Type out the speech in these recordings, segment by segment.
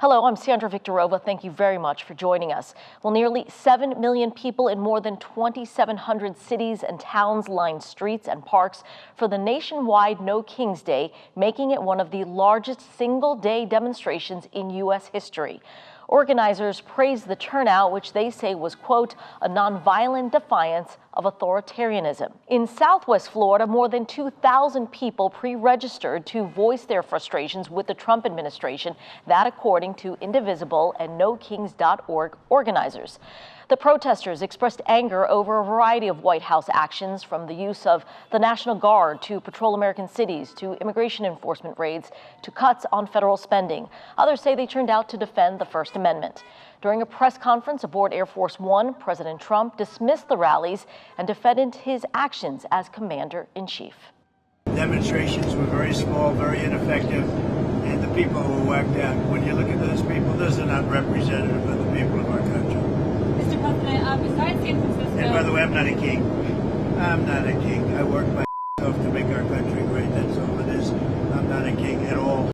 Hello, I'm Sandra Viktorova. Thank you very much for joining us. Well, nearly 7 million people in more than 2,700 cities and towns lined streets and parks for the nationwide No Kings Day, making it one of the largest single-day demonstrations in U.S. history. Organizers praised the turnout, which they say was, quote, a nonviolent defiance of authoritarianism. In Southwest Florida, more than 2,000 people pre-registered to voice their frustrations with the Trump administration, that according to Indivisible and NoKings.org organizers. The protesters expressed anger over a variety of White House actions, from the use of the National Guard to patrol American cities, to immigration enforcement raids, to cuts on federal spending. Others say they turned out to defend the First Amendment. During a press conference aboard Air Force One, President Trump dismissed the rallies and defended his actions as commander-in-chief. Demonstrations were very small, very ineffective, and the people who whacked out, when you look at those people, those are not representative of the people of our country. Mr. President, besides San Francisco... And by the way, I'm not a king. I'm not a king. I work myself to make our country great. That's all it is. I'm not a king at all.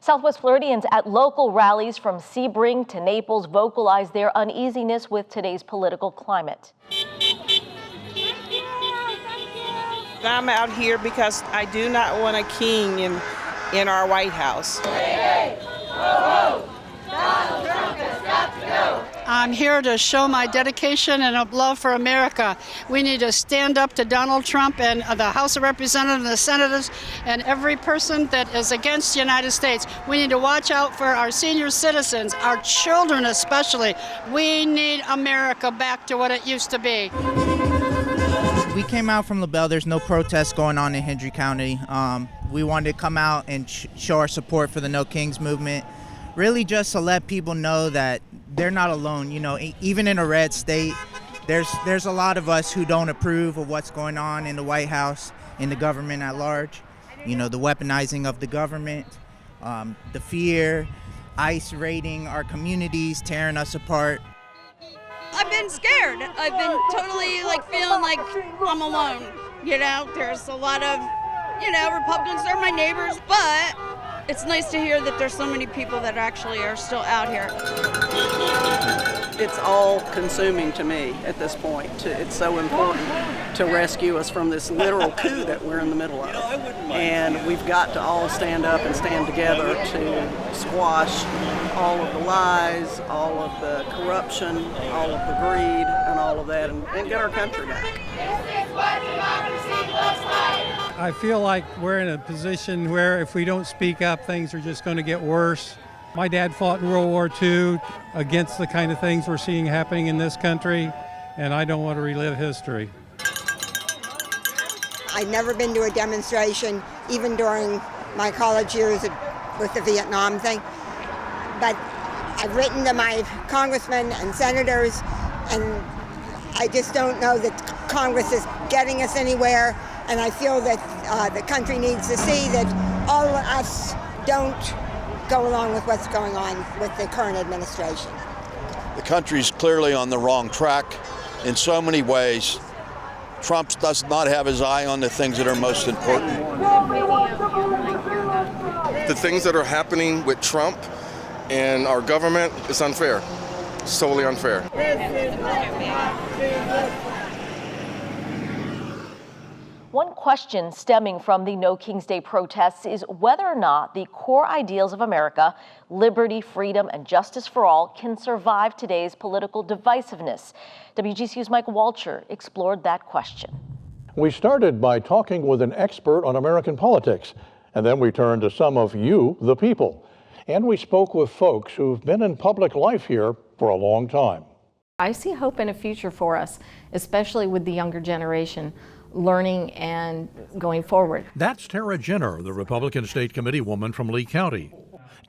Southwest Floridians at local rallies from Sebring to Naples vocalized their uneasiness with today's political climate. I'm out here because I do not want a king in our White House. I'm here to show my dedication and a love for America. We need to stand up to Donald Trump and the House of Representatives and the Senators and every person that is against the United States. We need to watch out for our senior citizens, our children especially. We need America back to what it used to be. We came out from LaBelle. There's no protests going on in Hendry County. We wanted to come out and show our support for the No Kings movement. Really just to let people know that they're not alone. You know, even in a red state, there's a lot of us who don't approve of what's going on in the White House, in the government at large. You know, the weaponizing of the government, the fear, ICE raiding our communities, tearing us apart. I've been scared. I've been totally feeling like I'm alone. You know, there's a lot of, Republicans are my neighbors, but it's nice to hear that there's so many people that actually are still out here. It's all consuming to me at this point. It's so important to rescue us from this literal coup that we're in the middle of. And we've got to all stand up and stand together to squash all of the lies, all of the corruption, all of the greed, and all of that, and get our country back. This is what democracy looks like. I feel like we're in a position where if we don't speak up, things are just going to get worse. My dad fought in World War II against the kind of things we're seeing happening in this country, and I don't want to relive history. I've never been to a demonstration, even during my college years with the Vietnam thing. But I've written to my congressmen and senators, and I just don't know that Congress is getting us anywhere. And I feel that the country needs to see that all of us don't go along with what's going on with the current administration. The country's clearly on the wrong track in so many ways. Trump does not have his eye on the things that are most important. The things that are happening with Trump and our government is unfair. It's totally unfair. One question stemming from the No Kings Day protests is whether or not the core ideals of America, liberty, freedom, and justice for all, can survive today's political divisiveness. WGCU's Michael Walcher explored that question. We started by talking with an expert on American politics, and then we turned to some of you, the people. And we spoke with folks who've been in public life here for a long time. I see hope in a future for us, especially with the younger generation learning and going forward. That's Tara Jenner, the Republican State Committee woman from Lee County.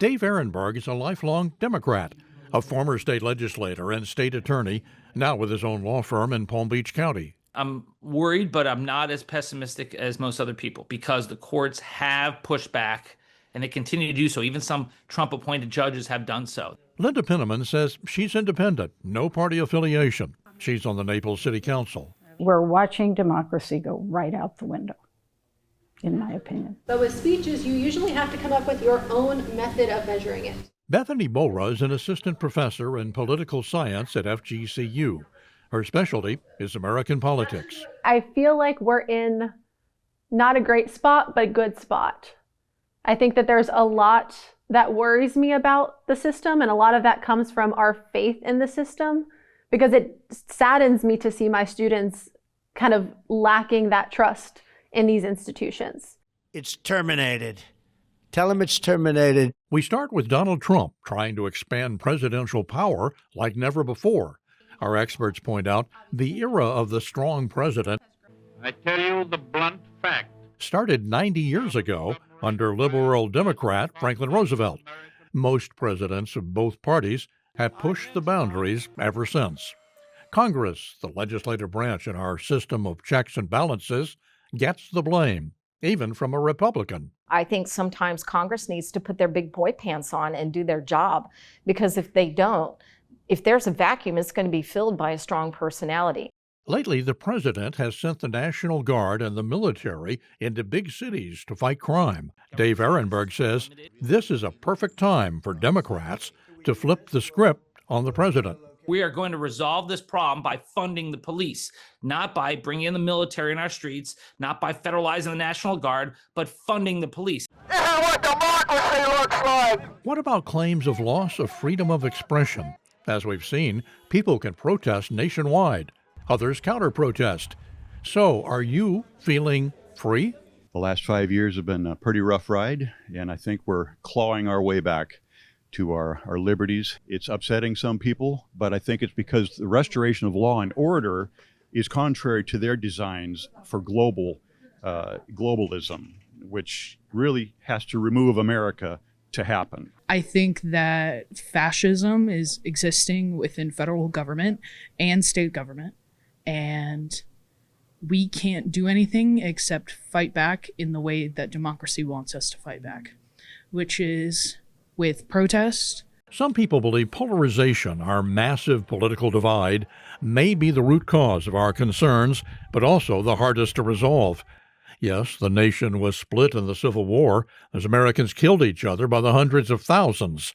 Dave Ehrenberg is a lifelong Democrat, a former state legislator and state attorney, now with his own law firm in Palm Beach County. I'm worried, but I'm not as pessimistic as most other people because the courts have pushed back and they continue to do so. Even some Trump-appointed judges have done so. Linda Penniman says she's independent, no party affiliation. She's on the Naples City Council. We're watching democracy go right out the window, in my opinion. But with speeches, you usually have to come up with your own method of measuring it. Bethany Bora is an assistant professor in political science at WGCU. Her specialty is American politics. I feel like we're in not a great spot, but a good spot. I think that there's a lot that worries me about the system, and a lot of that comes from our faith in the system, because it saddens me to see my students kind of lacking that trust in these institutions. It's terminated. Tell them it's terminated. We start with Donald Trump trying to expand presidential power like never before. Our experts point out the era of the strong president, I tell you the blunt fact, started 90 years ago under liberal Democrat Franklin Roosevelt. Most presidents of both parties have pushed the boundaries ever since. Congress, the legislative branch in our system of checks and balances, gets the blame, even from a Republican. I think sometimes Congress needs to put their big boy pants on and do their job, because if they don't, if there's a vacuum, it's going to be filled by a strong personality. Lately, the president has sent the National Guard and the military into big cities to fight crime. Dave Ehrenberg says this is a perfect time for Democrats to flip the script on the president. We are going to resolve this problem by funding the police, not by bringing in the military in our streets, not by federalizing the National Guard, but funding the police. this is what democracy looks like. What about claims of loss of freedom of expression? As we've seen, people can protest nationwide. Others counter-protest. So, are you feeling free? The last 5 years have been a pretty rough ride, and I think we're clawing our way back to our liberties. It's upsetting some people, but I think it's because the restoration of law and order is contrary to their designs for globalism, which really has to remove America to happen. I think that fascism is existing within federal government and state government, and we can't do anything except fight back in the way that democracy wants us to fight back, which is with protest. Some people believe polarization, our massive political divide, may be the root cause of our concerns, but also the hardest to resolve. Yes, the nation was split in the Civil War as Americans killed each other by the hundreds of thousands.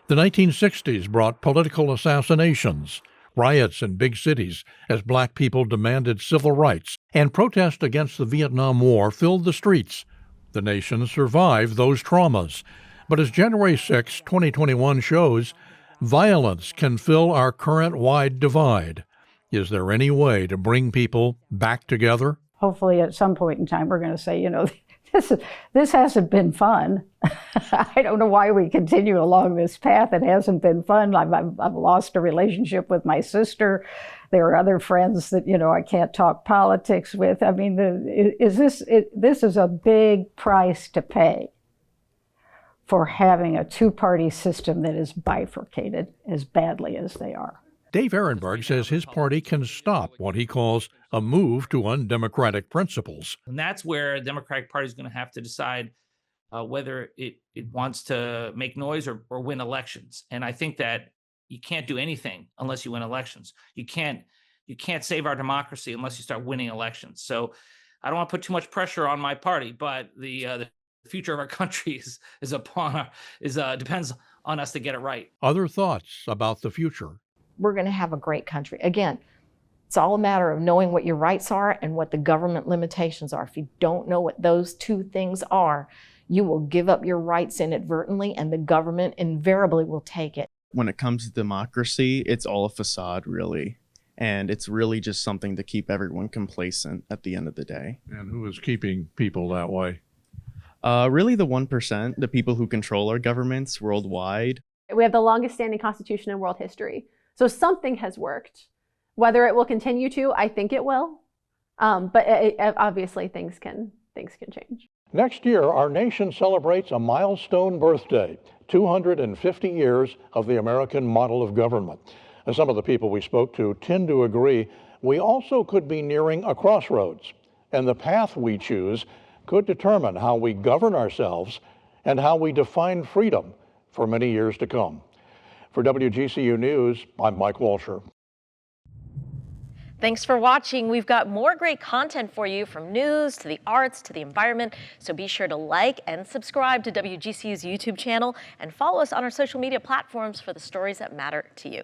The 1960s brought political assassinations, riots in big cities as black people demanded civil rights, and protests against the Vietnam War filled the streets. The nation survived those traumas. But as January 6, 2021 shows, violence can fill our current wide divide. Is there any way to bring people back together? Hopefully at some point in time we're going to say, this hasn't been fun. I don't know why we continue along this path. It hasn't been fun. I've lost a relationship with my sister. There are other friends that, I can't talk politics with. I mean, this is a big price to pay for having a two-party system that is bifurcated as badly as they are. Dave Ehrenberg says his party can stop what he calls a move to undemocratic principles. And that's where the Democratic Party is going to have to decide whether it wants to make noise or win elections. And I think that you can't do anything unless you win elections. You can't save our democracy unless you start winning elections. So I don't want to put too much pressure on my party, but the future of our country depends on us to get it right. Other thoughts about the future? We're going to have a great country. Again, it's all a matter of knowing what your rights are and what the government limitations are. If you don't know what those two things are, you will give up your rights inadvertently, and the government invariably will take it. When it comes to democracy, it's all a facade, really. And it's really just something to keep everyone complacent at the end of the day. And who is keeping people that way? Really the 1%, the people who control our governments worldwide. We have the longest standing constitution in world history. So something has worked. Whether it will continue to, I think it will. But obviously things can change. Next year, our nation celebrates a milestone birthday, 250 years of the American model of government. And some of the people we spoke to tend to agree we also could be nearing a crossroads, and the path we choose could determine how we govern ourselves and how we define freedom for many years to come. For WGCU News, I'm Mike Walcher. Thanks for watching. We've got more great content for you, from news to the arts to the environment. So be sure to like and subscribe to WGCU's YouTube channel and follow us on our social media platforms for the stories that matter to you.